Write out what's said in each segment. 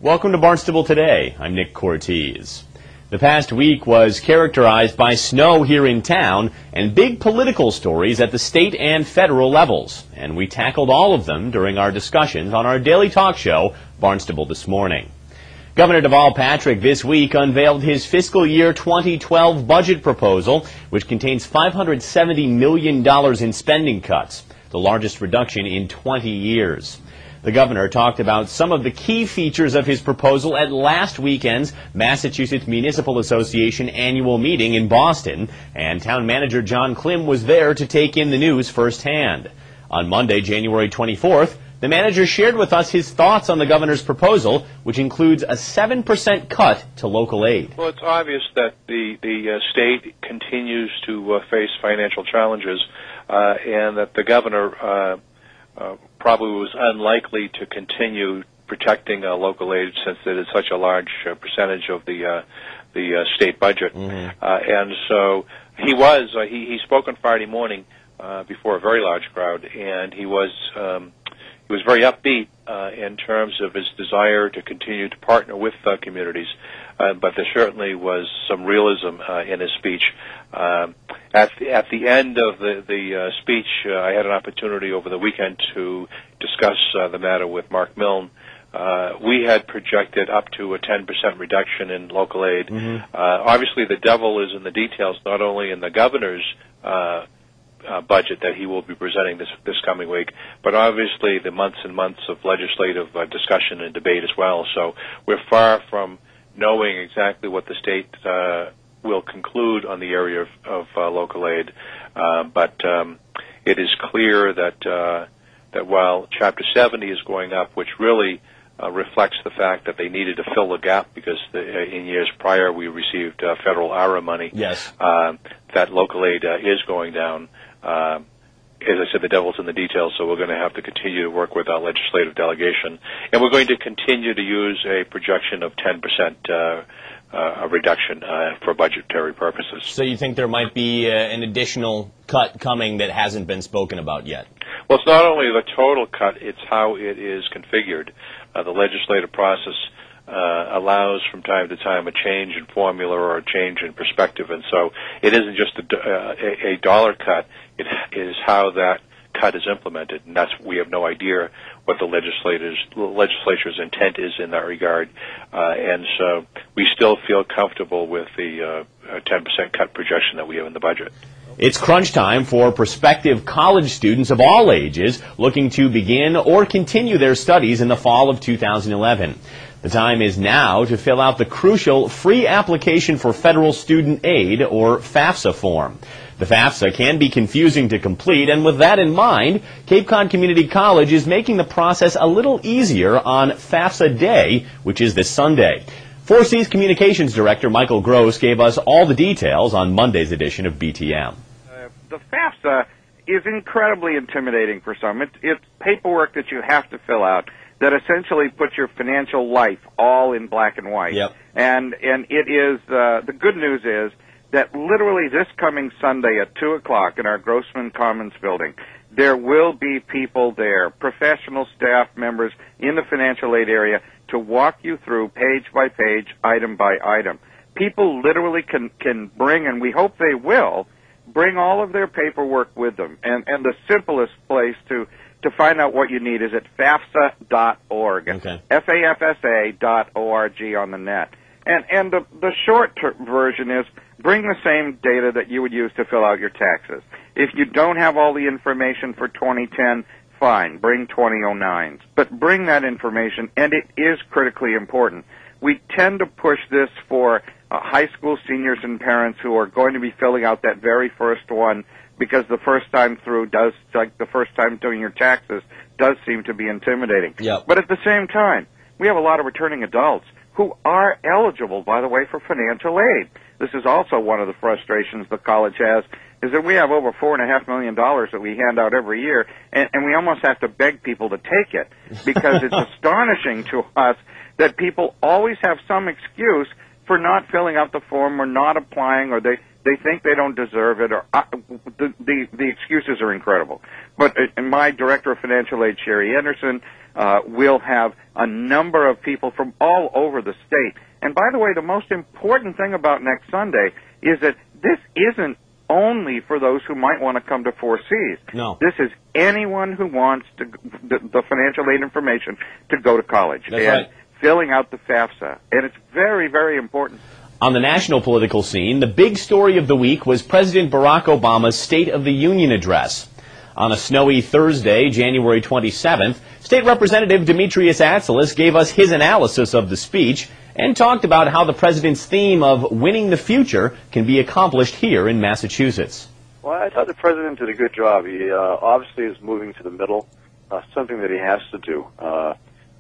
Welcome to Barnstable Today. I'm Nick Cortez. The past week was characterized by snow here in town and big political stories at the state and federal levels. And we tackled all of them during our discussions on our daily talk show, Barnstable This Morning. Governor Deval Patrick this week unveiled his fiscal year 2012 budget proposal, which contains $570 million in spending cuts, the largest reduction in 20 years. The governor talked about some of the key features of his proposal at last weekend's Massachusetts Municipal Association annual meeting in Boston, and town manager John Klim was there to take in the news firsthand. On Monday, January 24th, the manager shared with us his thoughts on the governor's proposal, which includes a 7% cut to local aid. Well, it's obvious that the state continues to face financial challenges, and that the governor probably was unlikely to continue protecting local aid since it is such a large percentage of the state budget. And so he spoke on Friday morning before a very large crowd, and he was very upbeat in terms of his desire to continue to partner with communities, but there certainly was some realism in his speech. At the end of the speech, I had an opportunity over the weekend to discuss the matter with Mark Milne. We had projected up to a 10% reduction in local aid. Obviously, the devil is in the details, not only in the governor's budget that he will be presenting this coming week, but obviously the months and months of legislative discussion and debate as well. So we're far from knowing exactly what the state will conclude on the area of local aid, but it is clear that while Chapter 70 is going up, which really reflects the fact that they needed to fill the gap because in years prior we received federal ARA money. Yes. That local aid is going down. As I said, the devil's in the details, so we're going to have to continue to work with our legislative delegation. And we're going to continue to use a projection of 10% reduction for budgetary purposes. So you think there might be an additional cut coming that hasn't been spoken about yet? Well, it's not only the total cut, it's how it is configured. The legislative process allows from time to time a change in formula or a change in perspective, and so it isn't just a dollar cut, it is how that cut is implemented, and we have no idea what the legislature's intent is in that regard, and so we still feel comfortable with the 10% cut projection that we have in the budget. It's crunch time for prospective college students of all ages looking to begin or continue their studies in the fall of 2011. The time is now to fill out the crucial free application for federal student aid, or FAFSA form. The FAFSA can be confusing to complete, and with that in mind, Cape Cod Community College is making the process a little easier on FAFSA Day, which is this Sunday. 4C's Communications Director Michael Gross gave us all the details on Monday's edition of BTM. The FAFSA is incredibly intimidating for some. It's paperwork that you have to fill out that essentially puts your financial life all in black and white. Yep. And it is, the good news is that literally this coming Sunday at 2 o'clock in our Grossman Commons building, there will be people there, professional staff members in the financial aid area, to walk you through page by page, item by item. People literally can bring, and we hope they will, bring all of their paperwork with them. And the simplest place to find out what you need is at FAFSA.org. Okay. FAFSA.org on the net. And the short version is bring the same data that you would use to fill out your taxes. If you don't have all the information for 2010, fine, bring 2009s. But bring that information, and it is critically important. We tend to push this for high school seniors and parents who are going to be filling out that very first one, because the first time through does, like the first time doing your taxes, does seem to be intimidating. Yep. But at the same time, we have a lot of returning adults who are eligible, by the way, for financial aid. This is also one of the frustrations the college has, is that we have over $4.5 million that we hand out every year, and we almost have to beg people to take it, because it's astonishing to us that people always have some excuse for not filling out the form or not applying, or they think they don't deserve it, or the excuses are incredible. But my director of financial aid, Sherry Anderson, We'll have a number of people from all over the state. And by the way, the most important thing about next Sunday is that this isn't only for those who might want to come to Four Cs. No. This is anyone who wants to, the financial aid information to go to college. That's right. Filling out the FAFSA. And it's very, very important. On the national political scene, the big story of the week was President Barack Obama's State of the Union address. On a snowy Thursday, January 27th, State Representative Demetrius Atsalis gave us his analysis of the speech and talked about how the president's theme of winning the future can be accomplished here in Massachusetts. Well, I thought the president did a good job. He obviously is moving to the middle, something that he has to do.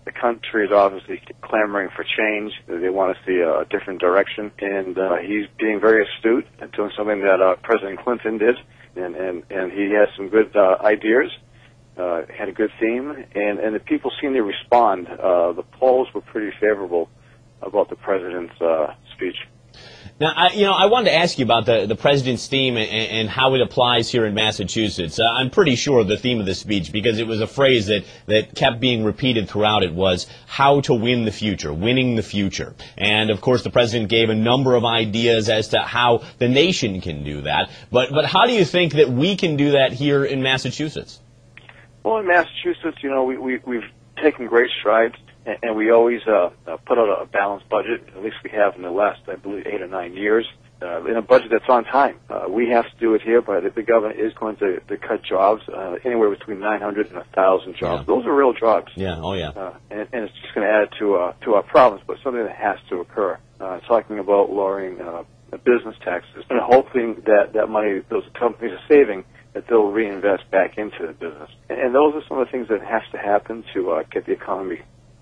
The country is obviously clamoring for change. They want to see a different direction, and he's being very astute and doing something that President Clinton did, and he has some good ideas, had a good theme, and the people seem to respond. The polls were pretty favorable about the president's speech. Now, I wanted to ask you about the president's theme and how it applies here in Massachusetts. I'm pretty sure the theme of the speech, because it was a phrase that kept being repeated throughout it, was how to win the future, winning the future. And, of course, the president gave a number of ideas as to how the nation can do that. But how do you think that we can do that here in Massachusetts? Well, in Massachusetts, we've taken great strides. And we always put out a balanced budget, at least we have in the last, I believe, 8 or 9 years, in a budget that's on time. We have to do it here, but the government is going to cut jobs, anywhere between 900 and 1,000 jobs. Yeah. Those are real jobs. Yeah, oh yeah. And it's just going to add to our problems, but something that has to occur. Talking about lowering business taxes and hoping that money those companies are saving, that they'll reinvest back into the business. And those are some of the things that has to happen to get the economy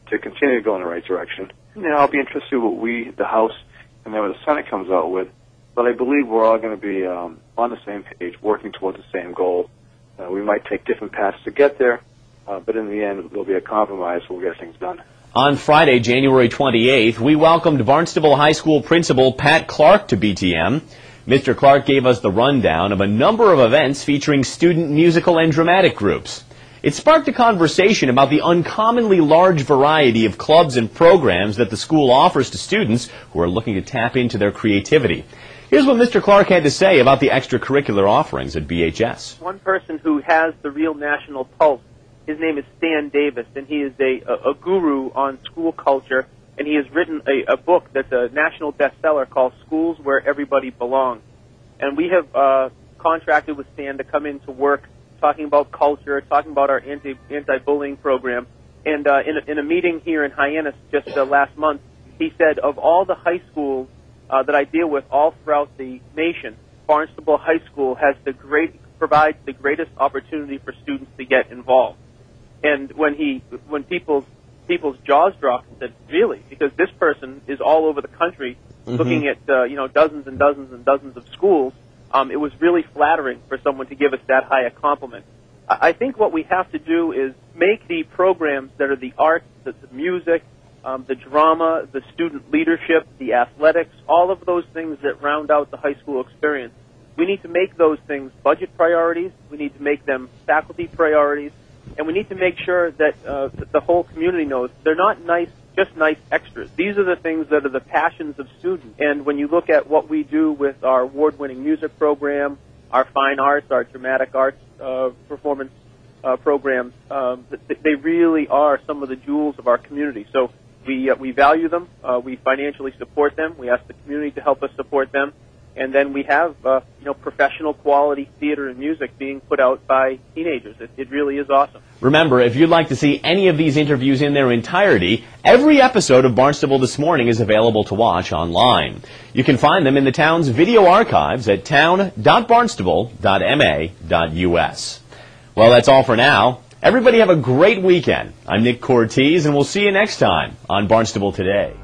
to continue to go in the right direction. I'll be interested in what we, the House, and then what the Senate comes out with. But I believe we're all going to be on the same page, working towards the same goal. We might take different paths to get there, but in the end, there'll be a compromise. We'll get things done. On Friday, January 28th, we welcomed Barnstable High School Principal Pat Clark to BTM. Mr. Clark gave us the rundown of a number of events featuring student musical and dramatic groups. It sparked a conversation about the uncommonly large variety of clubs and programs that the school offers to students who are looking to tap into their creativity. Here's what Mr. Clark had to say about the extracurricular offerings at BHS. One person who has the real national pulse, his name is Stan Davis, and he is a guru on school culture, and he has written a book that's a national bestseller called Schools Where Everybody Belongs. And we have contracted with Stan to come in to work talking about culture, talking about our anti-bullying program. And in a meeting here in Hyannis just last month, he said, of all the high schools that I deal with all throughout the nation, Barnstable High School provides the greatest opportunity for students to get involved. And when people's jaws dropped and said, really? Because this person is all over the country looking at dozens and dozens and dozens of schools. It was really flattering for someone to give us that high a compliment. I think what we have to do is make the programs that are the arts, the music, the drama, the student leadership, the athletics, all of those things that round out the high school experience. We need to make those things budget priorities. We need to make them faculty priorities. And we need to make sure that the whole community knows they're not just nice extras. These are the things that are the passions of students. And when you look at what we do with our award-winning music program, our fine arts, our dramatic arts performance programs, they really are some of the jewels of our community. So we value them. We financially support them. We ask the community to help us support them. And then we have, professional quality theater and music being put out by teenagers. It really is awesome. Remember, if you'd like to see any of these interviews in their entirety, every episode of Barnstable This Morning is available to watch online. You can find them in the town's video archives at town.barnstable.ma.us. Well, that's all for now. Everybody have a great weekend. I'm Nick Cortez, and we'll see you next time on Barnstable Today.